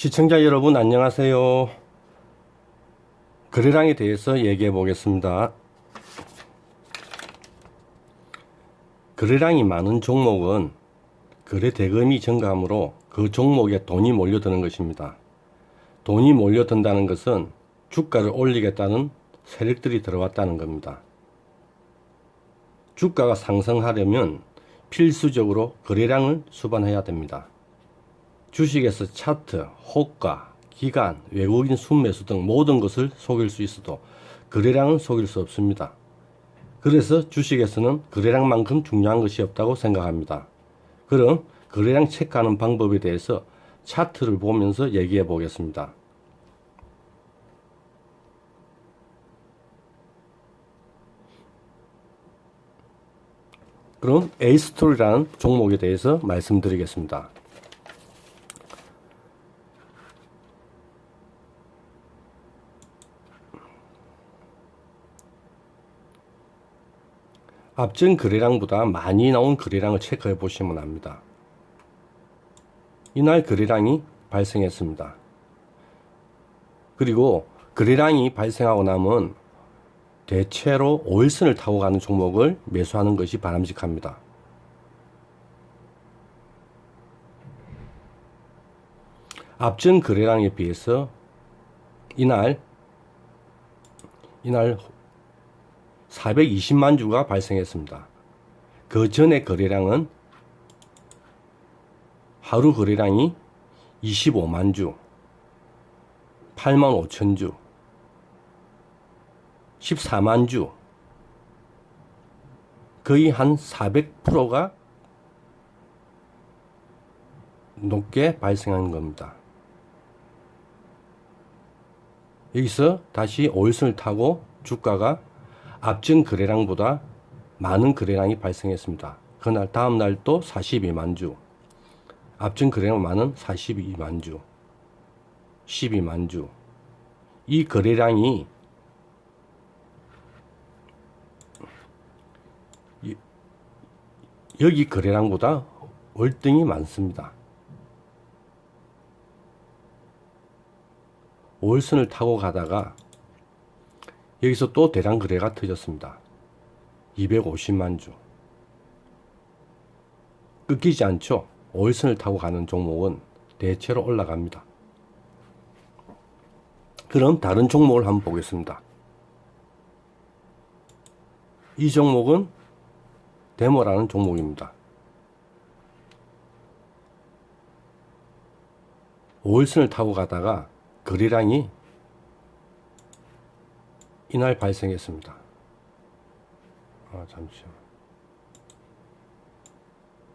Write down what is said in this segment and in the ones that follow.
시청자 여러분 안녕하세요. 거래량에 대해서 얘기해 보겠습니다. 거래량이 많은 종목은 거래 대금이 증가하므로 그 종목에 돈이 몰려드는 것입니다. 돈이 몰려든다는 것은 주가를 올리겠다는 세력들이 들어왔다는 겁니다. 주가가 상승하려면 필수적으로 거래량을 수반해야 됩니다. 주식에서 차트, 호가, 기간, 외국인 순매수 등 모든 것을 속일 수 있어도 거래량은 속일 수 없습니다. 그래서 주식에서는 거래량만큼 중요한 것이 없다고 생각합니다. 그럼 거래량 체크하는 방법에 대해서 차트를 보면서 얘기해 보겠습니다. 그럼 A스토리라는 종목에 대해서 말씀드리겠습니다. 앞전 거래량보다 많이 나온 거래량을 체크해 보시면 압니다. 이날 거래량이 발생했습니다. 그리고 거래량이 발생하고 나면 대체로 5일선을 타고 가는 종목을 매수하는 것이 바람직합니다. 앞전 거래량에 비해서 이날 420만 주가 발생했습니다. 그 전에 거래량은 하루 거래량이 25만 주, 8만 5천 주, 14만 주, 거의 한 400%가 높게 발생한 겁니다. 여기서 다시 5일선을 타고 주가가 앞전 거래량보다 많은 거래량이 발생했습니다. 그날 다음날 또 42만 주, 앞전 거래량 많은 42만 주, 12만 주. 이 거래량이 여기 거래량보다 월등히 많습니다. 5일선을 타고 가다가 여기서 또 대량 거래가 터졌습니다. 250만 주. 끊기지 않죠. 5일선을 타고 가는 종목은 대체로 올라갑니다. 그럼 다른 종목을 한번 보겠습니다. 이 종목은 데모라는 종목입니다. 5일선을 타고 가다가 거래량이 이날 발생했습니다. 잠시만.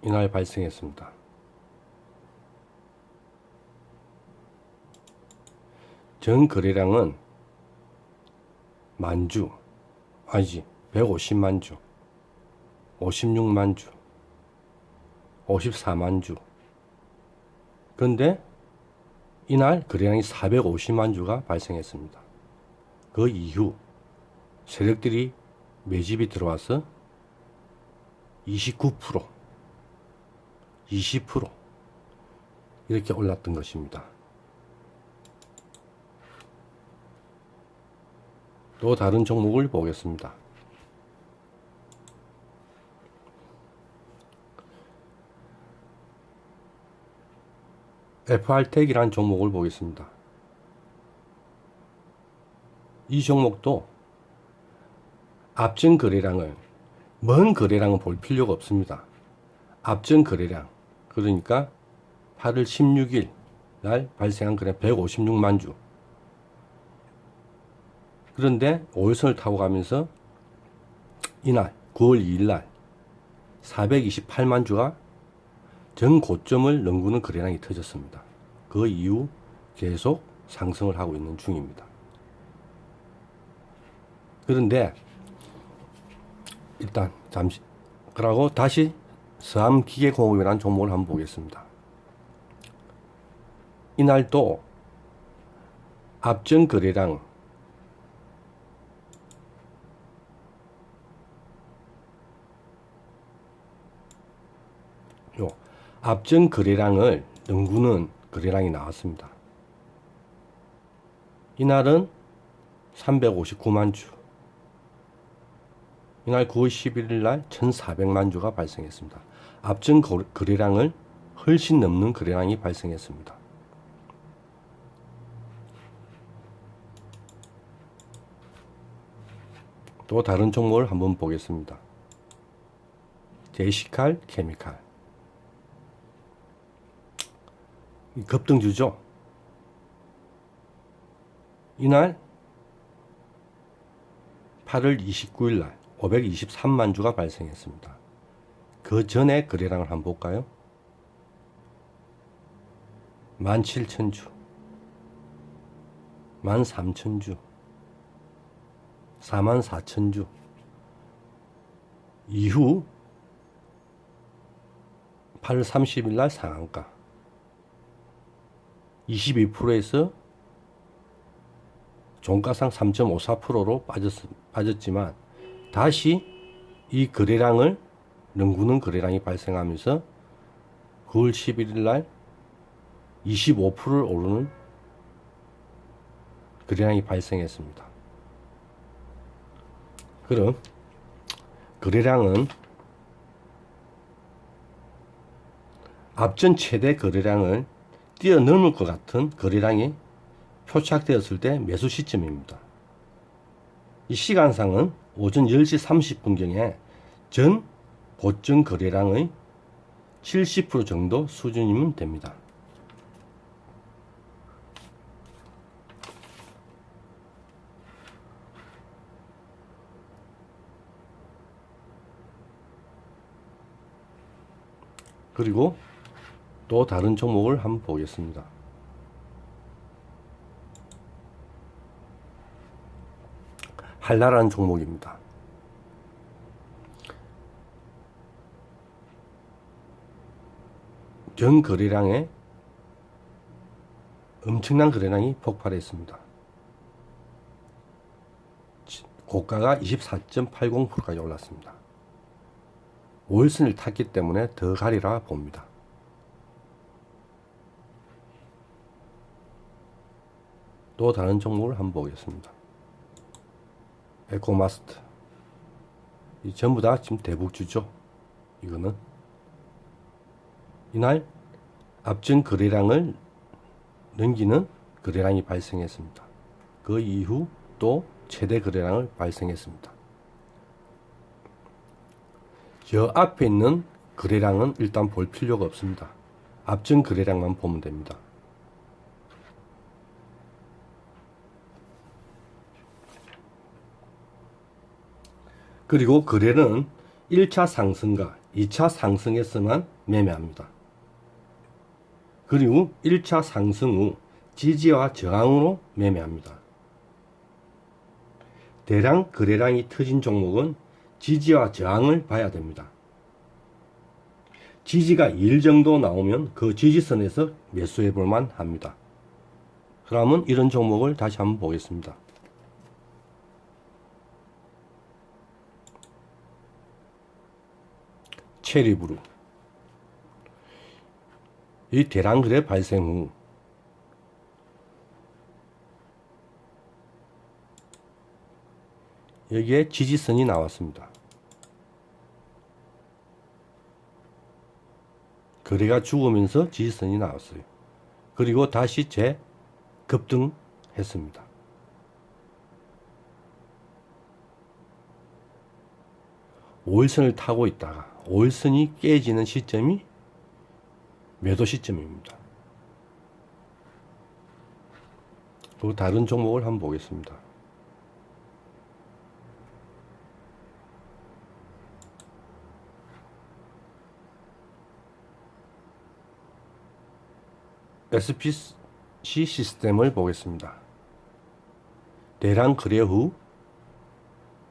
이날 발생했습니다. 전 거래량은 만주, 아니지, 150만 주, 56만 주, 54만 주. 그런데 이날 거래량이 450만 주가 발생했습니다. 그 이후 세력들이 매집이 들어와서 29%, 20% 이렇게 올랐던 것입니다. 또 다른 종목을 보겠습니다. FR텍이라는 종목을 보겠습니다. 이 종목도 앞전 거래량을, 먼 거래량은 볼 필요가 없습니다. 앞전 거래량, 그러니까 8월 16일 날 발생한 거래량 156만 주. 그런데 5일선을 타고 가면서 이날 9월 2일 날 428만 주가 전 고점을 넘구는 거래량이 터졌습니다. 그 이후 계속 상승을 하고 있는 중입니다. 그런데 일단 잠시 그러고 다시 서암기계공업이라는 종목을 한번 보겠습니다. 이날 또 앞전 거래량 앞전 거래량을 넘구는 거래량이 나왔습니다. 이날은 359만 주. 이날 9월 11일 날 1,400만 주가 발생했습니다. 앞전 거래량을 훨씬 넘는 거래량이 발생했습니다. 또 다른 종목을 한번 보겠습니다. 제시칼 케미칼. 급등주죠. 이날 8월 29일 날 523만 주가 발생했습니다. 그 전에 거래량을 한번 볼까요? 17,000주, 13,000주, 44,000주. 이후 8월 30일 날 상한가 22%에서 종가상 3.54%로 빠졌지만 다시 이 거래량을 넘구는 거래량이 발생하면서 9월 11일 날 25%를 오르는 거래량이 발생했습니다. 그럼 거래량은 앞전 최대 거래량을 뛰어넘을 것 같은 거래량이 표착되었을 때 매수 시점입니다. 이 시간상은 오전 10시 30분경에 전 보증 거래량의 70% 정도 수준이면 됩니다. 그리고 또 다른 종목을 한번 보겠습니다. 한라라는 종목입니다. 전 거래량에 엄청난 거래량이 폭발했습니다. 고가가 24.80%까지 올랐습니다. 5일선을 탔기 때문에 더 가리라 봅니다. 또 다른 종목을 한번 보겠습니다. 에코마스트. 이 전부 다 지금 대북주죠. 이거는 이날 앞전 거래량을 넘기는 거래량이 발생했습니다. 그 이후 또 최대 거래량을 발생했습니다. 저 앞에 있는 거래량은 일단 볼 필요가 없습니다. 앞전 거래량만 보면 됩니다. 그리고 거래는 1차 상승과 2차 상승에서만 매매합니다. 그리고 1차 상승 후 지지와 저항으로 매매합니다. 대량 거래량이 터진 종목은 지지와 저항을 봐야 됩니다. 지지가 2일 정도 나오면 그 지지선에서 매수해 볼만 합니다. 그러면 이런 종목을 다시 한번 보겠습니다. 체리브루. 이 대량 거래 발생 후 여기에 지지선이 나왔습니다. 거래가 죽으면서 지지선이 나왔어요. 그리고 다시 재급등했습니다. 오일선을 타고 있다가 오일선이 깨지는 시점이 매도 시점입니다. 그리고 다른 종목을 한번 보겠습니다. SPC 시스템을 보겠습니다. 대량 거래 후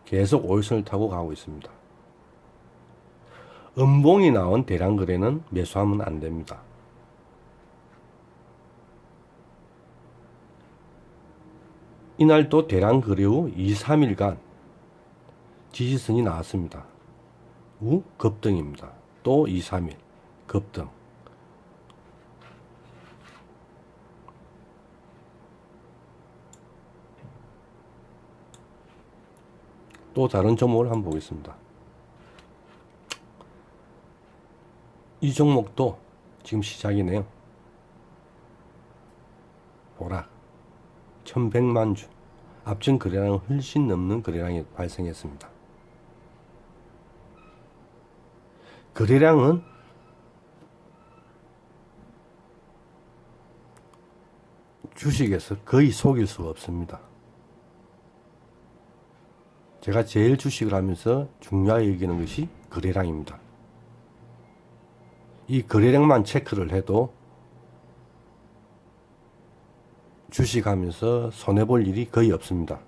계속 오일선을 타고 가고 있습니다. 음봉이 나온 대량 거래는 매수하면 안 됩니다. 이날도 대량 거래 후 2, 3일간 지지선이 나왔습니다. 후 급등입니다. 또 2, 3일 급등. 또 다른 종목을 한번 보겠습니다. 이 종목도 지금 시작이네요. 보락 1100만 주, 앞전 거래량을 훨씬 넘는 거래량이 발생했습니다. 거래량은 주식에서 거의 속일 수가 없습니다. 제가 제일 주식을 하면서 중요하게 여기는 것이 거래량입니다. 이 거래량만 체크를 해도 주식하면서 손해볼 일이 거의 없습니다.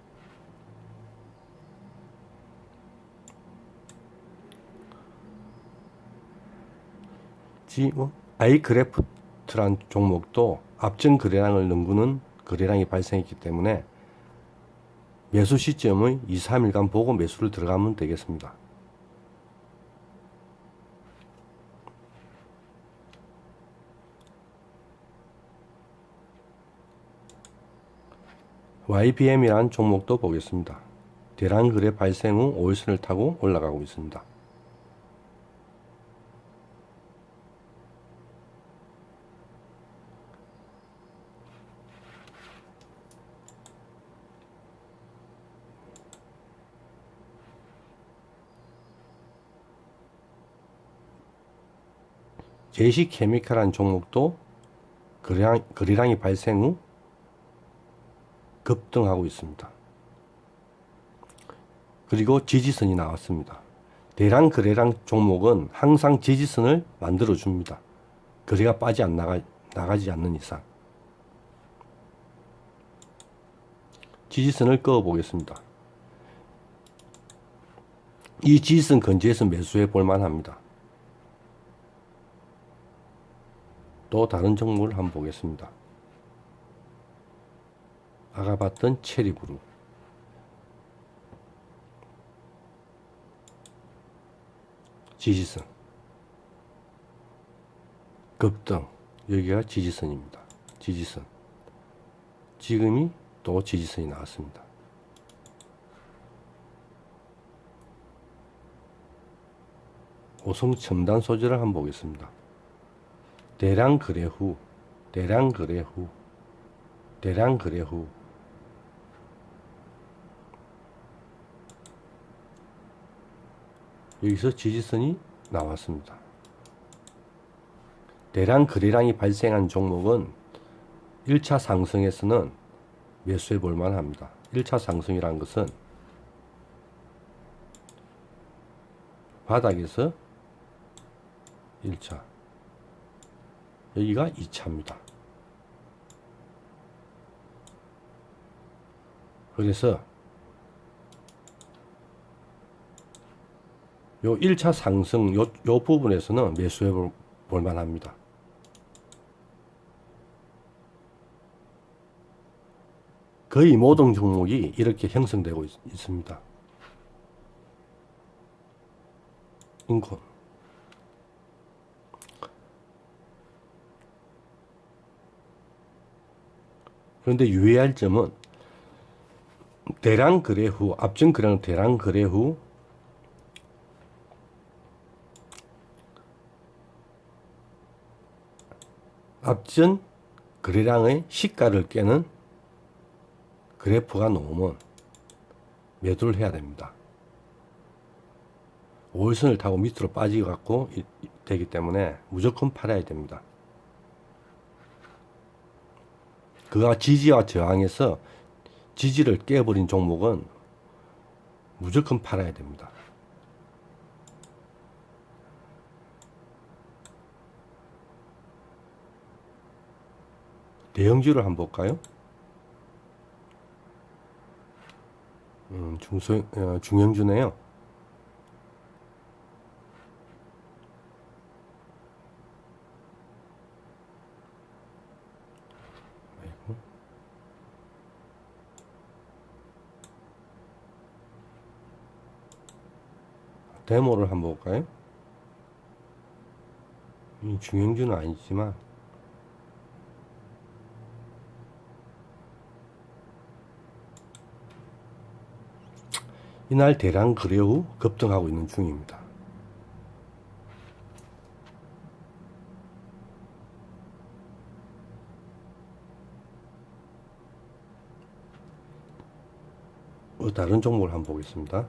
아이크래프트란 종목도 앞전 거래량을 넘기는 거래량이 발생했기 때문에 매수 시점의 2, 3일간 보고 매수를 들어가면 되겠습니다. YBM이라는 종목도 보겠습니다. 대량 거래 발생 후 5일선을 타고 올라가고 있습니다. 제시케미칼이라는 종목도 거래량이 발생 후 급등하고 있습니다. 그리고 지지선이 나왔습니다. 대량 거래량 종목은 항상 지지선을 만들어 줍니다. 거래가 나가지 않는 이상. 지지선을 그어 보겠습니다. 이 지지선 근처에서 매수해 볼 만합니다. 또 다른 종목을 한번 보겠습니다. 아까 봤던 체리그룹. 지지선. 급등. 여기가 지지선입니다. 지지선. 지금이 또 지지선이 나왔습니다. 오성 첨단 소재를 한번 보겠습니다. 대량 거래 후, 여기서 지지선이 나왔습니다. 대량 거래량이 발생한 종목은 1차 상승에서는 매수해 볼 만합니다. 1차 상승이라는 것은 바닥에서 1차, 여기가 2차입니다. 그래서 요 1차 상승 요 부분에서는 매수해 볼 만합니다. 거의 모든 종목이 이렇게 형성되고 있습니다. 인콘. 그런데 유의할 점은 대량 거래 후, 앞전 거래량 대량 거래 후 앞전 거래량의 시가를 깨는 그래프가 나오면 매도를 해야 됩니다. 5일선을 타고 밑으로 빠지갖고 되기 때문에 무조건 팔아야 됩니다. 그가 지지와 저항에서 지지를 깨버린 종목은 무조건 팔아야 됩니다. 대형주를 한번 볼까요? 중형주네요. 데모를 한번 볼까요? 중형주는 아니지만 이날 대량 거래 후 급등하고 있는 중입니다. 다른 종목을 한번 보겠습니다.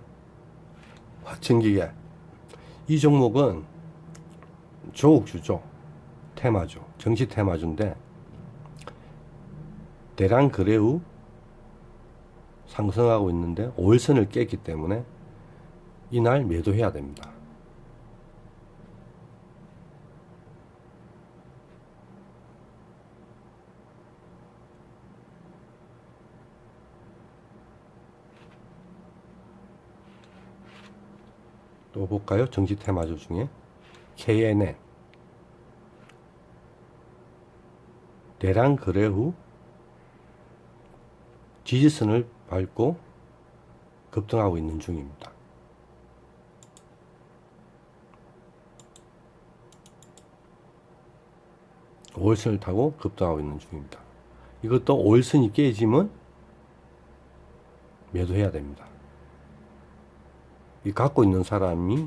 화천기계. 이 종목은 조국주죠. 테마주, 정시 테마주인데 대량 거래 후 상승하고 있는데 5일선을 깼기 때문에 이날 매도해야 됩니다. 또 볼까요? 정시 테마주 중에 KNN 대량 거래 후 지지선을 밟고 급등하고 있는 중입니다. 오일선을 타고 급등하고 있는 중입니다. 이것도 오일선이 깨지면 매도해야 됩니다. 이 갖고 있는 사람이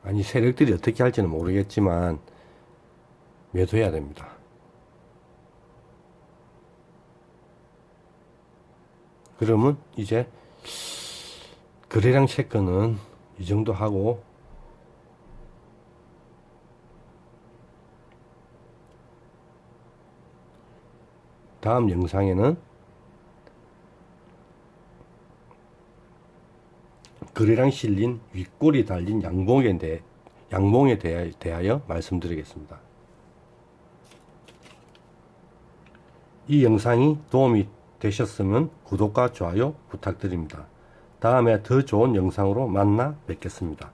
아니 세력들이 어떻게 할지는 모르겠지만 매도해야 됩니다. 그러면 이제 거래량 체크는 이 정도 하고 다음 영상에는 거래량 실린 윗골이 달린 양봉에 대하여 말씀드리겠습니다. 이 영상이 도움이 되셨으면 구독과 좋아요 부탁드립니다. 다음에 더 좋은 영상으로 만나 뵙겠습니다.